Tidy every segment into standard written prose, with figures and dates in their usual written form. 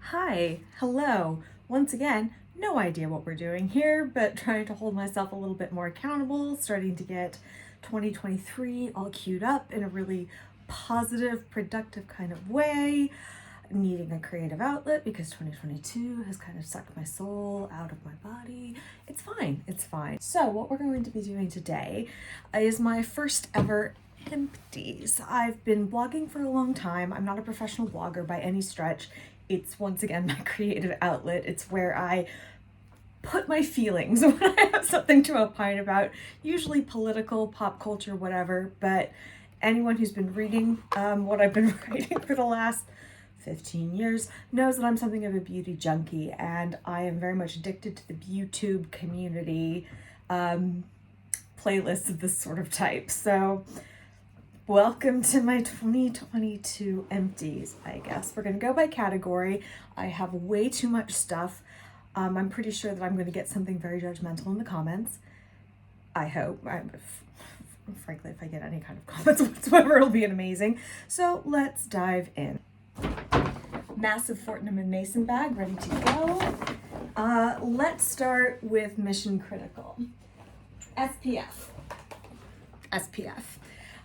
Hi, hello. Once again, no idea what we're doing here, but trying to hold myself a little bit more accountable, starting to get 2023 all queued up in a really positive, productive kind of way, needing a creative outlet because 2022 has kind of sucked my soul out of my body. It's fine, it's fine. So what we're going to be doing today is my first ever Empties. I've been blogging for a long time. I'm not a professional blogger by any stretch. It's once again my creative outlet. It's where I put my feelings when I have something to opine about, usually political, pop culture, whatever. But anyone who's been reading what I've been writing for the last 15 years knows that I'm something of a beauty junkie, and I am very much addicted to the YouTube community playlists of this sort of type. So welcome to my 2022 empties, I guess. We're going to go by category. I have way too much stuff. I'm pretty sure that I'm going to get something very judgmental in the comments. I hope. Frankly, if I get any kind of comments whatsoever, it'll be amazing. So let's dive in. Massive Fortnum & Mason bag, ready to go. Let's start with Mission Critical. SPF.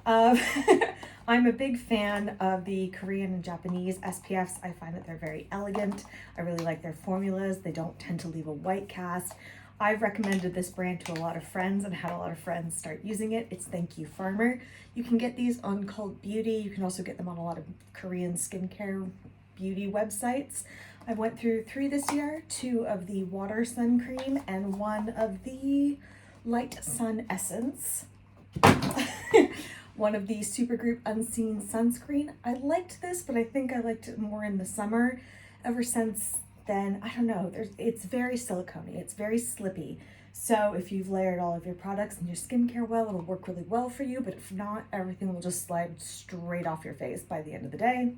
I'm a big fan of the Korean and Japanese SPFs. I find that they're very elegant. I really like their formulas. They don't tend to leave a white cast. I've recommended this brand to a lot of friends and had a lot of friends start using it. It's Thank You Farmer. You can get these on Cult Beauty. You can also get them on a lot of Korean skincare beauty websites. I went through 3 this year, 2 of the Water Sun Cream and 1 of the Light Sun Essence. One of the Supergroup Unseen Sunscreen. I liked this, but I think I liked it more in the summer. Ever since then, I don't know, it's very silicone-y, it's very slippy. So if you've layered all of your products in your skincare well, it'll work really well for you, but if not, everything will just slide straight off your face by the end of the day.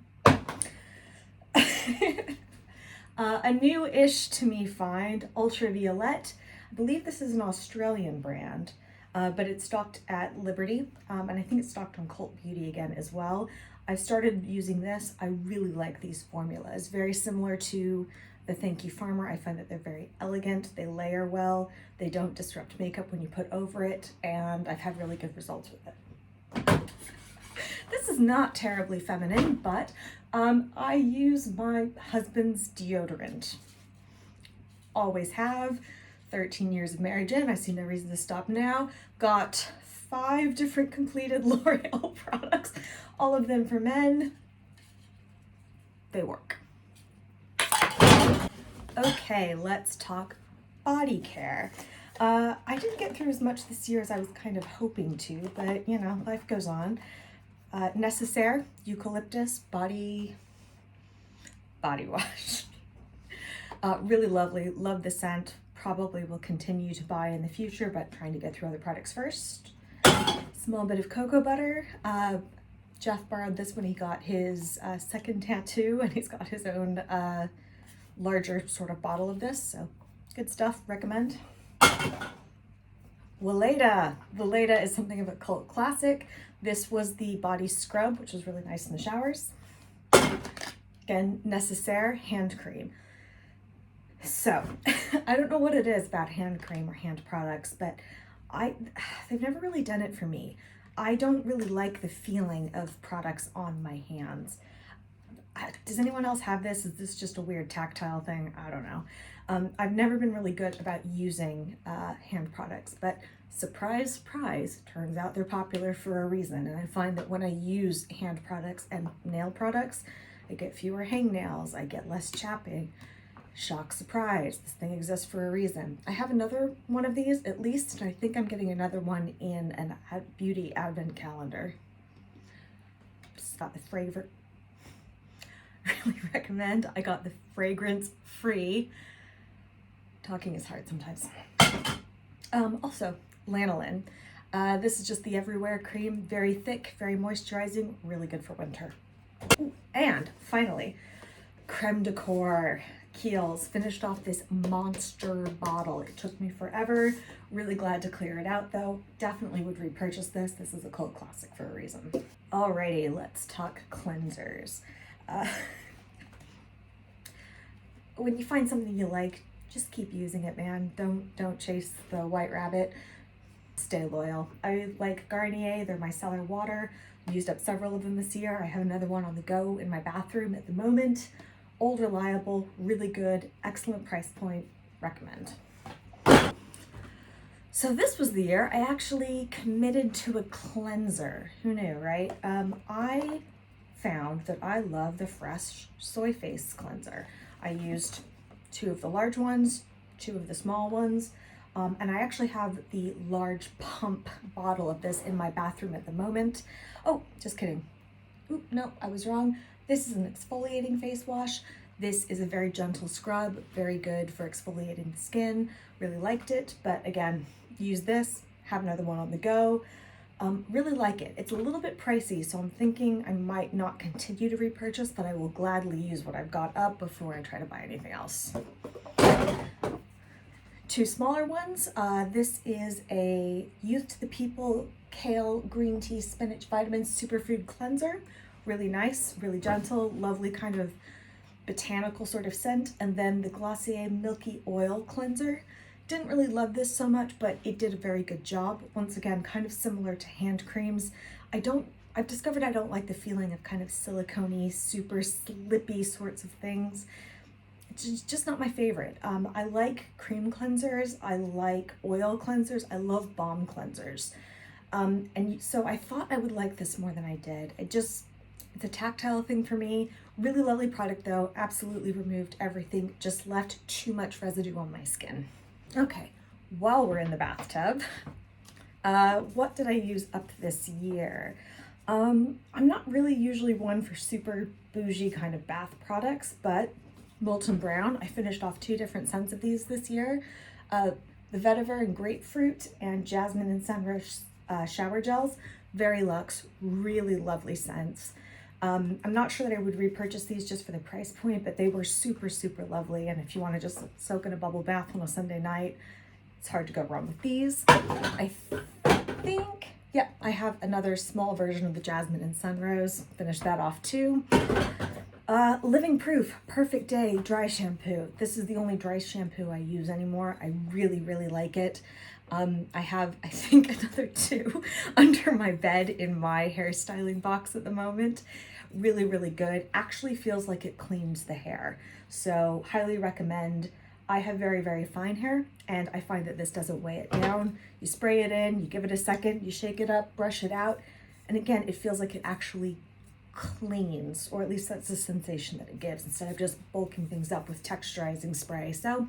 A new-ish to me find, Ultraviolet. I believe this is an Australian brand. But it's stocked at Liberty, and I think it's stocked on Cult Beauty again as well. I started using this. I really like these formulas. Very similar to the Thank You Farmer. I find that they're very elegant. They layer well. They don't disrupt makeup when you put over it, and I've had really good results with it. This is not terribly feminine, but I use my husband's deodorant. Always have. 13 years of marriage in, I see no reason to stop now. Got 5 different completed L'Oreal products, all of them for men. They work. Okay, let's talk body care. I didn't get through as much this year as I was kind of hoping to, but you know, life goes on. Necessaire Eucalyptus body wash. Really lovely, love the scent. Probably will continue to buy in the future, but trying to get through other products first. Small bit of cocoa butter. Jeff borrowed this when he got his second tattoo, and he's got his own larger sort of bottle of this, so good stuff, recommend. Weleda. Weleda is something of a cult classic. This was the body scrub, which was really nice in the showers. Again, Necessaire hand cream. So, I don't know what it is about hand cream or hand products, but they've never really done it for me. I don't really like the feeling of products on my hands. Does anyone else have this? Is this just a weird tactile thing? I don't know. I've never been really good about using hand products, but surprise, surprise, turns out they're popular for a reason. And I find that when I use hand products and nail products, I get fewer hangnails, I get less chapping. Shock, surprise, this thing exists for a reason. I have another one of these at least, and I think I'm getting another one in a beauty advent calendar. Just got the flavor. Really recommend. I got the fragrance free. Talking is hard sometimes. Also, lanolin. This is just the Everywhere cream, very thick, very moisturizing, really good for winter. Ooh, and finally, creme de corps. Kiehl's finished off this monster bottle. It took me forever. Really glad to clear it out though. Definitely would repurchase this. This is a cult classic for a reason. Alrighty, let's talk cleansers. when you find something you like, just keep using it, man. Don't chase the white rabbit. Stay loyal. I like Garnier. They're my cellar water. I've used up several of them this year. I have another one on the go in my bathroom at the moment. Old, reliable, really good, excellent price point. Recommend. So this was the year I actually committed to a cleanser. Who knew, right? I found that I love the Fresh Soy Face Cleanser. I used 2 of the large ones, 2 of the small ones, and I actually have the large pump bottle of this in my bathroom at the moment. Oh, just kidding. Oop, no, I was wrong. This is an exfoliating face wash. This is a very gentle scrub, very good for exfoliating the skin. Really liked it, but again, use this, have another one on the go. Really like it. It's a little bit pricey, so I'm thinking I might not continue to repurchase, but I will gladly use what I've got up before I try to buy anything else. 2 smaller ones. This is a Youth to the People Kale Green Tea Spinach Vitamins Superfood Cleanser. Really nice, really gentle, lovely kind of botanical sort of scent. And then the Glossier Milky Oil Cleanser. Didn't really love this so much, but it did a very good job. Once again, kind of similar to hand creams. I've discovered I don't like the feeling of kind of silicone-y, super slippy sorts of things. It's just not my favorite. I like cream cleansers. I like oil cleansers. I love balm cleansers. So I thought I would like this more than I did. It's a tactile thing for me. Really lovely product though. Absolutely removed everything. Just left too much residue on my skin. Okay, while we're in the bathtub, what did I use up this year? I'm not really usually one for super bougie kind of bath products, but Molten Brown, I finished off 2 different scents of these this year. The Vetiver and Grapefruit and Jasmine and Sunrose shower gels. Very luxe, really lovely scents. I'm not sure that I would repurchase these just for the price point, but they were super, super lovely. And if you want to just soak in a bubble bath on a Sunday night, it's hard to go wrong with these. I think, yeah, I have another small version of the Jasmine and Sunrose. Finished that off too. Living Proof Perfect Day Dry Shampoo. This is the only dry shampoo I use anymore. I really, really like it. I have, I think, another 2 under my bed in my hairstyling box at the moment. Really, really good. Actually feels like it cleans the hair. So highly recommend. I have very, very fine hair, and I find that this doesn't weigh it down. You spray it in, you give it a second, you shake it up, brush it out, and again, it feels like it actually cleans, or at least that's the sensation that it gives, instead of just bulking things up with texturizing spray. So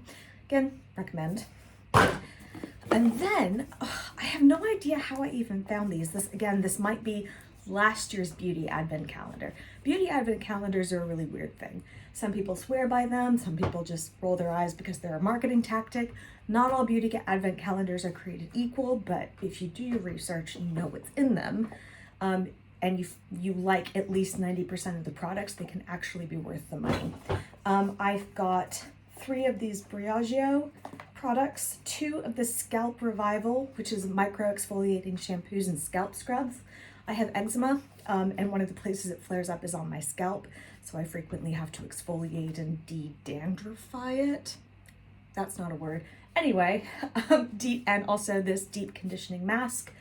again, recommend. And then I have no idea how I even found these. This might be last year's beauty advent calendar. Beauty advent calendars are a really weird thing. Some people swear by them, some people just roll their eyes because they're a marketing tactic. Not all beauty advent calendars are created equal, but if you do your research and you know what's in them, and you like at least 90% of the products, they can actually be worth the money. I've got 3 of these Briogeo products, 2 of the Scalp Revival, which is micro exfoliating shampoos and scalp scrubs. I have eczema, and one of the places it flares up is on my scalp, so I frequently have to exfoliate and de-dandruffy it. That's not a word. Anyway, and also this deep conditioning mask.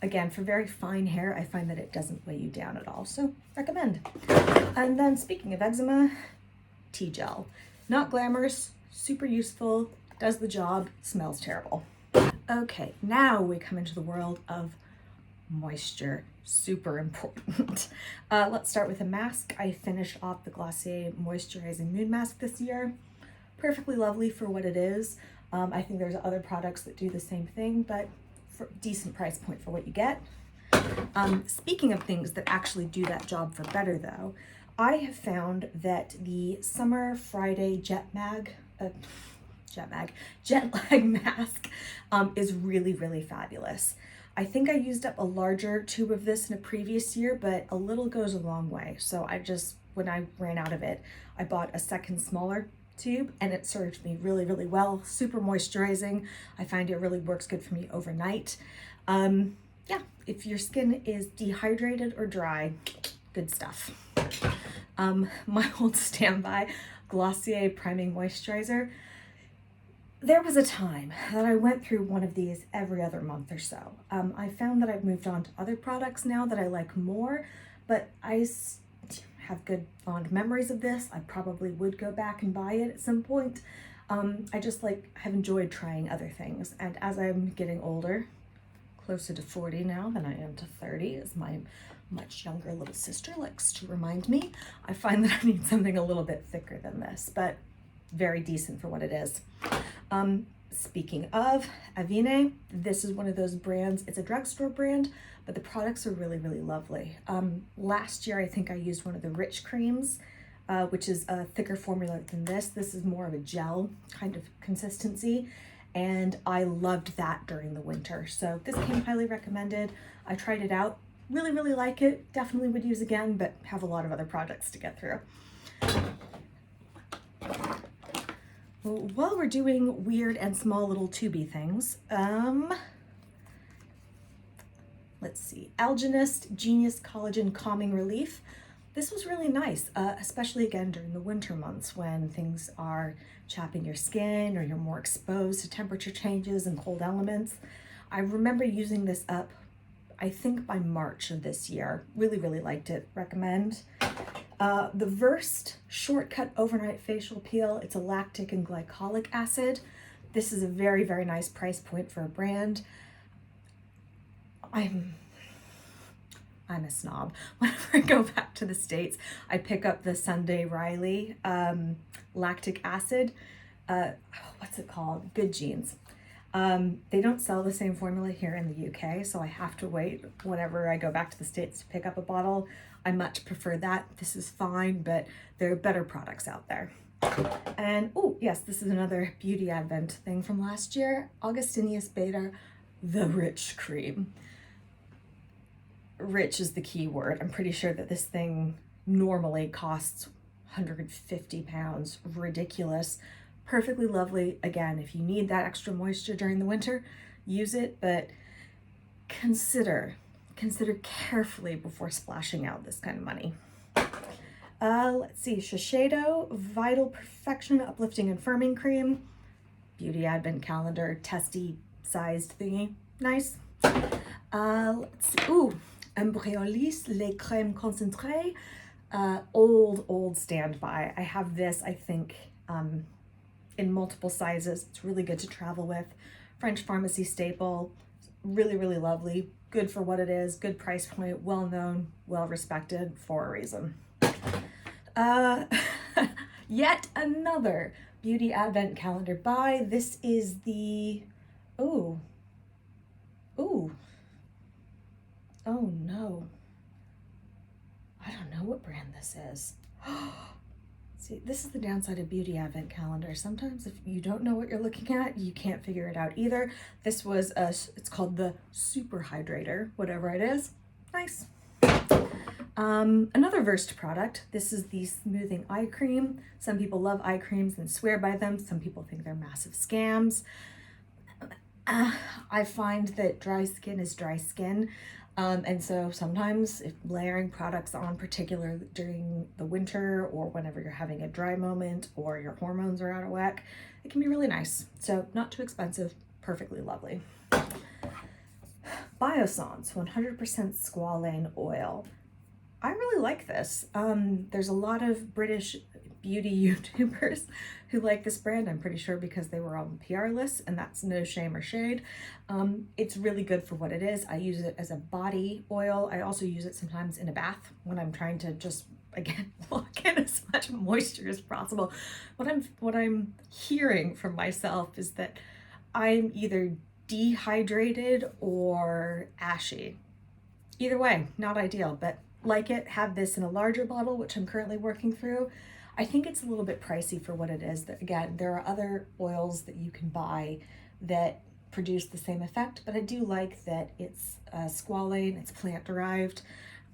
Again, for very fine hair, I find that it doesn't weigh you down at all, so recommend. And then speaking of eczema, tea gel. Not glamorous, super useful, does the job, smells terrible. Okay, now we come into the world of moisture. Super important. Let's start with a mask. I finished off the Glossier Moisturizing Moon Mask this year. Perfectly lovely for what it is. I think there's other products that do the same thing, but for decent price point for what you get. Speaking of things that actually do that job for better though, I have found that the Summer Friday jet lag mask is really, really fabulous. I think I used up a larger tube of this in a previous year, but a little goes a long way. So when I ran out of it, I bought a second smaller tube and it served me really, really well. Super moisturizing. I find it really works good for me overnight. Yeah, if your skin is dehydrated or dry, good stuff. My old standby, Glossier Priming Moisturizer. There was a time that I went through one of these every other month or so. I found that I've moved on to other products now that I like more, but I have good fond memories of this. I probably would go back and buy it at some point. I just have enjoyed trying other things. And as I'm getting older, closer to 40 now than I am to 30, as my much younger little sister likes to remind me, I find that I need something a little bit thicker than this, but very decent for what it is. Speaking of Avene, this is one of those brands. It's a drugstore brand, but the products are really, really lovely. Last year, I think I used one of the Rich creams, which is a thicker formula than this. This is more of a gel kind of consistency, and I loved that during the winter. So this came highly recommended. I tried it out, really, really like it. Definitely would use again, but have a lot of other projects to get through. While we're doing weird and small little tubey things, let's see, Alginist Genius Collagen Calming Relief. This was really nice, especially again during the winter months when things are chapping your skin or you're more exposed to temperature changes and cold elements. I remember using this up, I think by March of this year. Really, really liked it. Recommend. The Versed Shortcut Overnight Facial Peel. It's a lactic and glycolic acid. This is a very, very nice price point for a brand. I'm a snob. Whenever I go back to the States, I pick up the Sunday Riley lactic acid. What's it called? Good Genes. They don't sell the same formula here in the UK, so I have to wait whenever I go back to the States to pick up a bottle. I much prefer that. This is fine, but there are better products out there. And oh yes, this is another beauty advent thing from last year. Augustinius Beta, the Rich cream. Rich is the key word. I'm pretty sure that this thing normally costs £150. Ridiculous. Perfectly lovely. Again, if you need that extra moisture during the winter, use it, but consider carefully before splashing out this kind of money. Let's see, Shiseido Vital Perfection Uplifting and Firming Cream. Beauty Advent Calendar, testy sized thingy. Nice. Let's see, ooh, Embryolisse Les Crèmes Concentrées. Old standby. I have this, I think, in multiple sizes. It's really good to travel with. French pharmacy staple. Really, really lovely. Good for what it is. Good price point. Well known, well respected for a reason. Yet another beauty advent calendar buy. This is the, oh no. I don't know what brand this is. See, this is the downside of beauty advent calendar. Sometimes if you don't know what you're looking at, you can't figure it out either. This was it's called the Super Hydrator, whatever it is. Nice. Another Versed product. This is the Smoothing Eye Cream. Some people love eye creams and swear by them. Some people think they're massive scams. I find that dry skin is dry skin. And so sometimes if layering products on, particularly during the winter or whenever you're having a dry moment or your hormones are out of whack, it can be really nice. So not too expensive, perfectly lovely. Biossance 100% squalane oil. I really like this. There's a lot of British beauty YouTubers who like this brand, I'm pretty sure because they were on the PR list, and that's no shame or shade. It's really good for what it is. I use it as a body oil. I also use it sometimes in a bath when I'm trying to just, again, lock in as much moisture as possible. What I'm hearing from myself is that I'm either dehydrated or ashy. Either way, not ideal, but like it. Have this in a larger bottle, which I'm currently working through. I think it's a little bit pricey for what it is. Again, there are other oils that you can buy that produce the same effect, but I do like that it's squalane, it's plant derived.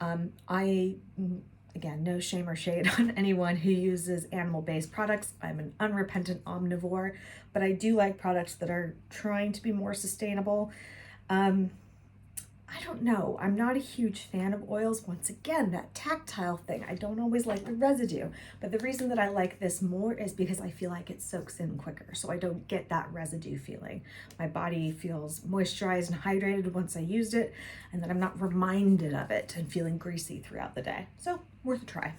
Again, no shame or shade on anyone who uses animal-based products. I'm an unrepentant omnivore, but I do like products that are trying to be more sustainable. I I don't know. I'm not a huge fan of oils. Once again, that tactile thing. I don't always like the residue. But the reason that I like this more is because I feel like it soaks in quicker. So I don't get that residue feeling. My body feels moisturized and hydrated once I used it. And then I'm not reminded of it and feeling greasy throughout the day. So worth a try.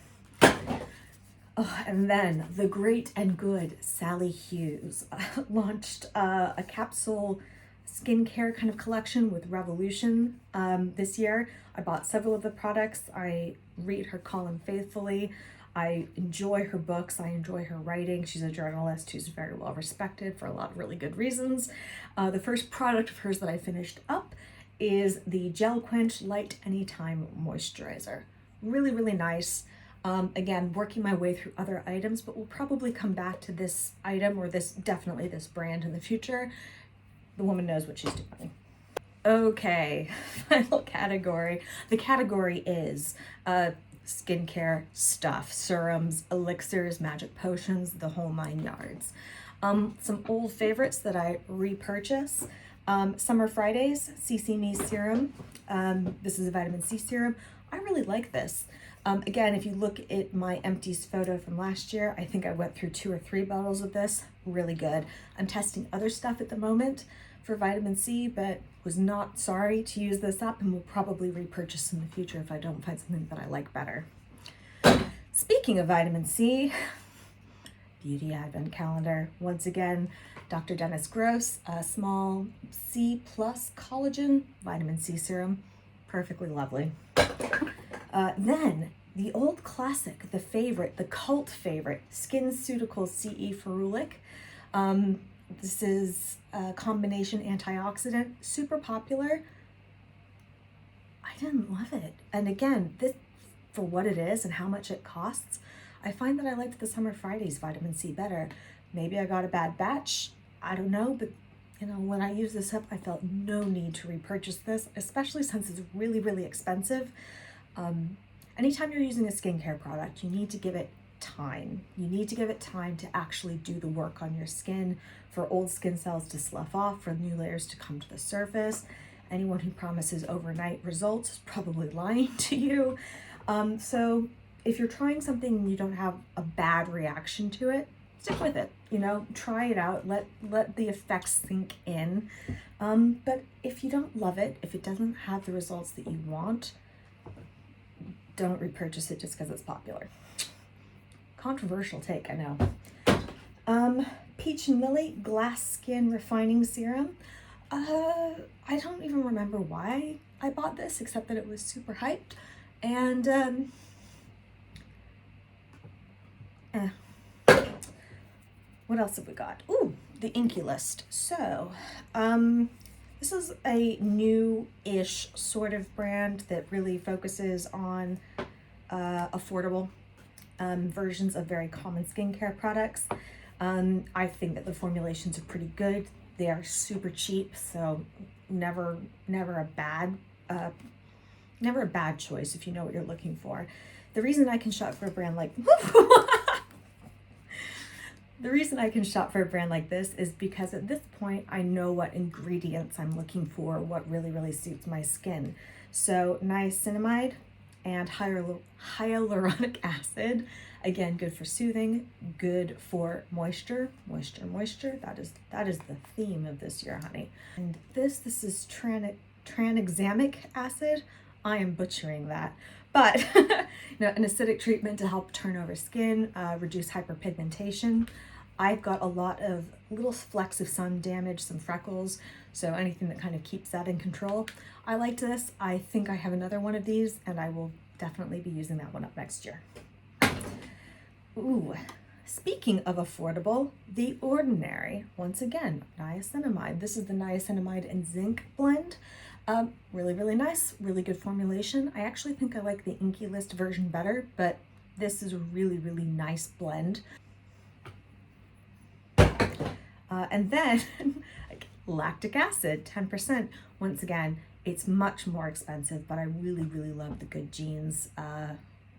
Oh, and then the great and good Sally Hughes launched a capsule skincare kind of collection with Revolution this year. I bought several of the products. I read her column faithfully. I enjoy her books. I enjoy her writing. She's a journalist who's very well respected for a lot of really good reasons. The first product of hers that I finished up is the Gel Quench Light Anytime Moisturizer. Really, really nice. Again, working my way through other items, but we'll probably come back to this item or definitely this brand in the future. The woman knows what she's doing. Okay, final category. The category is skincare stuff, serums, elixirs, magic potions, the whole 9 yards. Some old favorites that I repurchase. Summer Fridays, CC Me Serum. This is a vitamin C serum. I really like this. Again, if you look at my Empties photo from last year, I think I went through 2 or 3 bottles of this. Really good. I'm testing other stuff at the moment for vitamin C, but was not sorry to use this up and will probably repurchase in the future if I don't find something that I like better. Speaking of vitamin C, Beauty Advent Calendar. Once again, Dr. Dennis Gross, a small C+ collagen vitamin C serum. Perfectly lovely. Then the old classic, the favorite, the cult favorite, SkinCeuticals CE Ferulic. This is a combination antioxidant, super popular. I didn't love it. And again, this, for what it is and how much it costs, I find that I liked the Summer Fridays vitamin C better. Maybe I got a bad batch, I don't know, but you know, when I used this up, I felt no need to repurchase this, especially since it's really, really expensive. Anytime you're using a skincare product, you need to give it time. You need to give it time to actually do the work on your skin, for old skin cells to slough off, for new layers to come to the surface. Anyone who promises overnight results is probably lying to you. So if you're trying something and you don't have a bad reaction to it, stick with it, you know, try it out, let the effects sink in. But if you don't love it, if it doesn't have the results that you want, don't repurchase it just because it's popular. Controversial take, I know. Peach and Lily Glass Skin Refining Serum. I don't even remember why I bought this, except that it was super hyped. And what else have we got? Ooh, the Inky List. So, this is a new-ish sort of brand that really focuses on affordable versions of very common skincare products. I think that the formulations are pretty good. They are super cheap, so never a bad choice if you know what you're looking for. The reason I can shop for a brand like this is because at this point I know what ingredients I'm looking for, what really suits my skin. So niacinamide and hyaluronic acid, again, good for soothing, good for moisture. That is the theme of this year, honey. And this is tranexamic acid. I am butchering that, but you know, an acidic treatment to help turn over skin, reduce hyperpigmentation. I've got a lot of little flecks of sun damage, some freckles, so anything that kind of keeps that in control. I liked this. I think I have another one of these, and I will definitely be using that one up next year. Ooh, speaking of affordable, The Ordinary. Once again, niacinamide. This is the niacinamide and zinc blend. Really nice, really good formulation. I actually think I like the Inky List version better, but this is a really nice blend. And then lactic acid, 10%. Once again, it's much more expensive, but I really love the Good Genes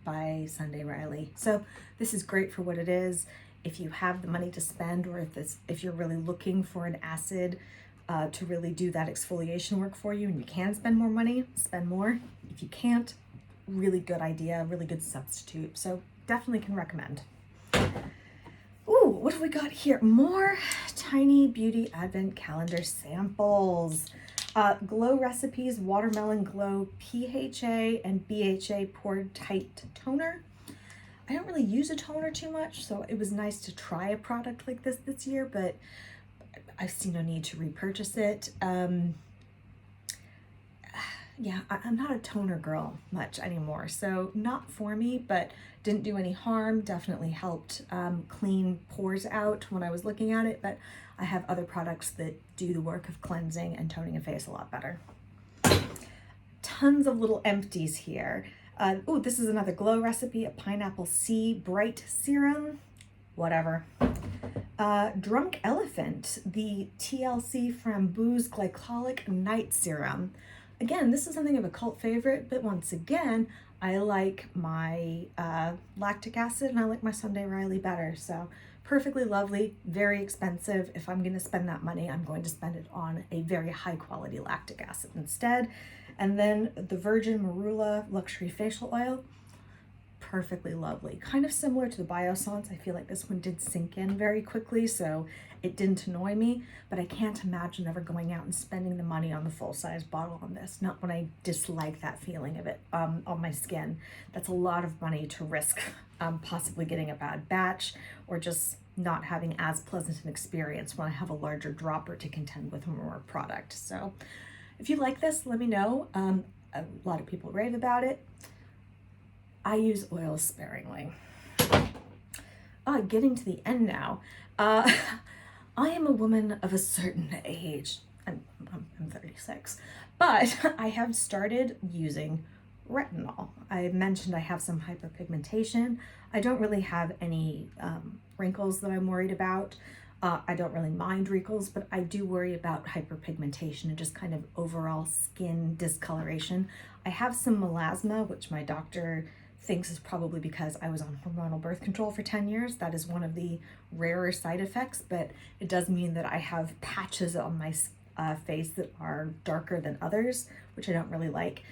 by Sunday Riley. So this is great for what it is. If you have the money to spend, or if you're really looking for an acid to really do that exfoliation work for you. And you can spend more money, spend more. If you can't, really good idea, really good substitute. So definitely can recommend. Ooh, what have we got here? More tiny beauty advent calendar samples. Glow Recipes Watermelon Glow PHA and BHA Pore Tight Toner. I don't really use a toner too much, so it was nice to try a product like this year, but I see no need to repurchase it. Yeah, I'm not a toner girl much anymore, so not for me, but didn't do any harm. Definitely helped clean pores out when I was looking at it, but I have other products that do the work of cleansing and toning a face a lot better. Tons of little empties here. Oh, this is another Glow Recipe, a Pineapple C Bright Serum, whatever. Drunk Elephant, the TLC Framboose Glycolic Night Serum. Again, this is something of a cult favorite, but once again, I like my lactic acid and I like my Sunday Riley better. So perfectly lovely, very expensive. If I'm gonna spend that money, I'm going to spend it on a very high quality lactic acid instead. And then the Virgin Marula Luxury Facial Oil, perfectly lovely. Kind of similar to the Biossance. I feel like this one did sink in very quickly, so it didn't annoy me, but I can't imagine ever going out and spending the money on the full-size bottle on this. Not when I dislike that feeling of it on my skin. That's a lot of money to risk possibly getting a bad batch or just not having as pleasant an experience when I have a larger dropper to contend with more product. So if you like this, let me know. A lot of people rave about it. I use oils sparingly. Getting to the end now. I am a woman of a certain age. I'm 36, but I have started using retinol. I mentioned I have some hyperpigmentation. I don't really have any wrinkles that I'm worried about. I don't really mind wrinkles, but I do worry about hyperpigmentation and just kind of overall skin discoloration. I have some melasma, which my doctor thinks is probably because I was on hormonal birth control for 10 years. That is one of the rarer side effects, but it does mean that I have patches on my face that are darker than others, which I don't really like,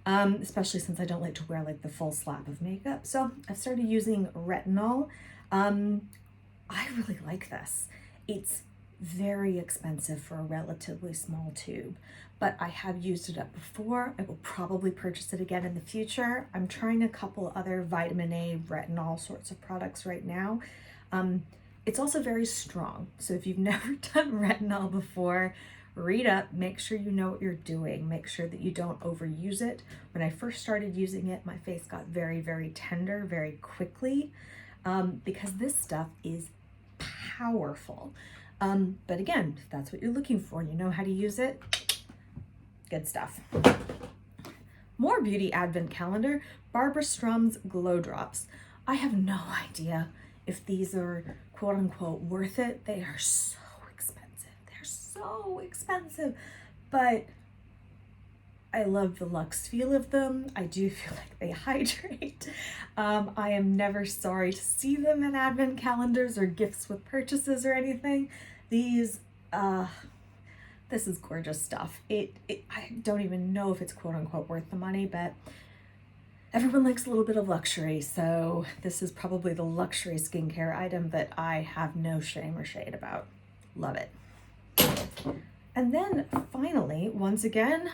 especially since I don't like to wear like the full slap of makeup. So I've started using retinol. I really like this. It's very expensive for a relatively small tube, but I have used it up before. I will probably purchase it again in the future. I'm trying a couple other vitamin A retinol sorts of products right now. It's also very strong. So if you've never done retinol before, read up, make sure you know what you're doing. Make sure that you don't overuse it. When I first started using it, my face got very, very tender very quickly because this stuff is powerful. But again, if that's what you're looking for and you know how to use it, good stuff. More beauty advent calendar, Barbara Strum's Glow Drops. I have no idea if these are quote unquote worth it. They are so expensive. They're so expensive, but I love the luxe feel of them. I do feel like they hydrate. I am never sorry to see them in advent calendars or gifts with purchases or anything. These, this is gorgeous stuff. I don't even know if it's quote unquote worth the money, but everyone likes a little bit of luxury. So this is probably the luxury skincare item that I have no shame or shade about. Love it. And then finally, once again,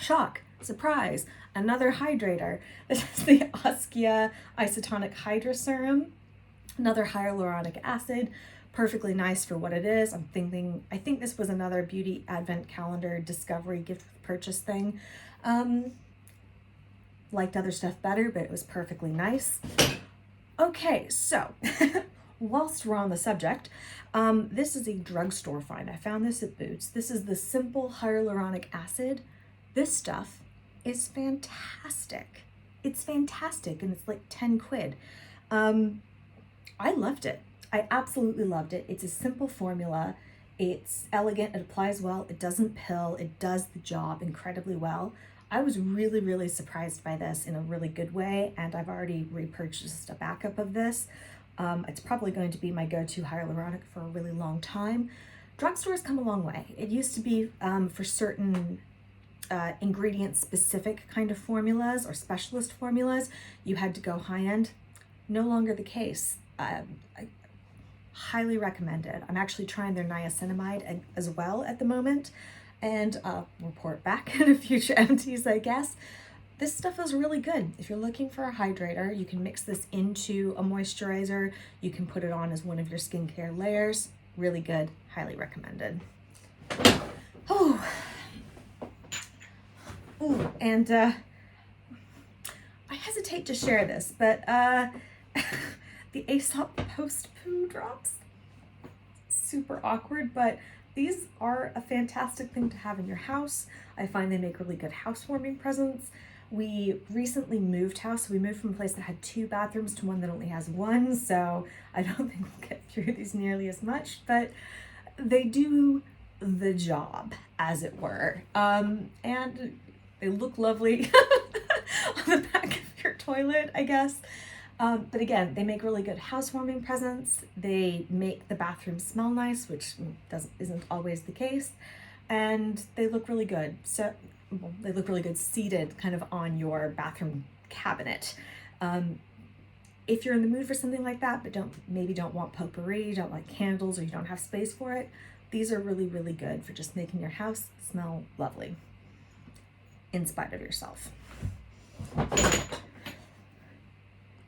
shock, surprise, another hydrator. This is the Oskia Isotonic Hydra Serum, another hyaluronic acid, perfectly nice for what it is. I think this was another beauty advent calendar discovery gift with purchase thing. Liked other stuff better, but it was perfectly nice. Okay, so whilst we're on the subject, this is a drugstore find. I found this at Boots. This is the Simple Hyaluronic Acid. This stuff is fantastic. It's fantastic, and it's like 10 quid. I loved it. I absolutely loved it. It's a simple formula. It's elegant, it applies well, it doesn't pill, it does the job incredibly well. I was really, really surprised by this in a really good way, and I've already repurchased a backup of this. It's probably going to be my go-to hyaluronic for a really long time. Drugstores come a long way. It used to be for certain ingredient specific kind of formulas or specialist formulas, you had to go high end. No longer the case. I highly recommended. I'm actually trying their niacinamide as well at the moment, and report back in a future Empties, I guess. This stuff is really good. If you're looking for a hydrator, you can mix this into a moisturizer. You can put it on as one of your skincare layers. Really good, highly recommended. Oh, ooh, and I hesitate to share this, but the Aesop Post Poo Drops, super awkward, but these are a fantastic thing to have in your house. I find they make really good housewarming presents. We recently moved house. We moved from a place that had 2 bathrooms to one that only has 1, so I don't think we'll get through these nearly as much, but they do the job, as it were. And they look lovely on the back of your toilet, I guess. But again, they make really good housewarming presents. They make the bathroom smell nice, which isn't always the case. And they look really good. So well, they look really good seated kind of on your bathroom cabinet. If you're in the mood for something like that, but maybe don't want potpourri, don't like candles, or you don't have space for it, these are really, really good for just making your house smell lovely in spite of yourself.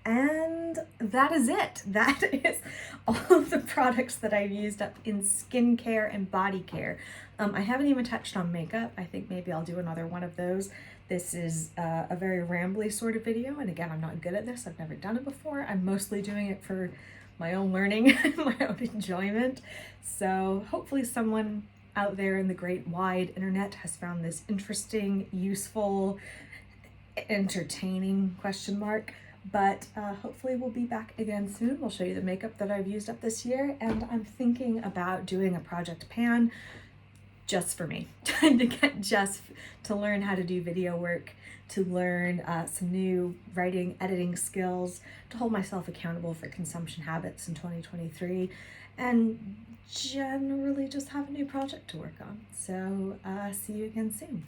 And that is it. That is all of the products that I've used up in skincare and body care. I haven't even touched on makeup. I think maybe I'll do another one of those. This is a very rambly sort of video, and again, I'm not good at this. I've never done it before. I'm mostly doing it for my own learning and my own enjoyment. So hopefully someone out there in the great wide internet has found this interesting, useful, entertaining question mark. But hopefully we'll be back again soon. We'll show you the makeup that I've used up this year, and I'm thinking about doing a project pan just for me, to learn how to do video work, to learn some new writing, editing skills, to hold myself accountable for consumption habits in 2023, and generally just have a new project to work on. So see you again soon.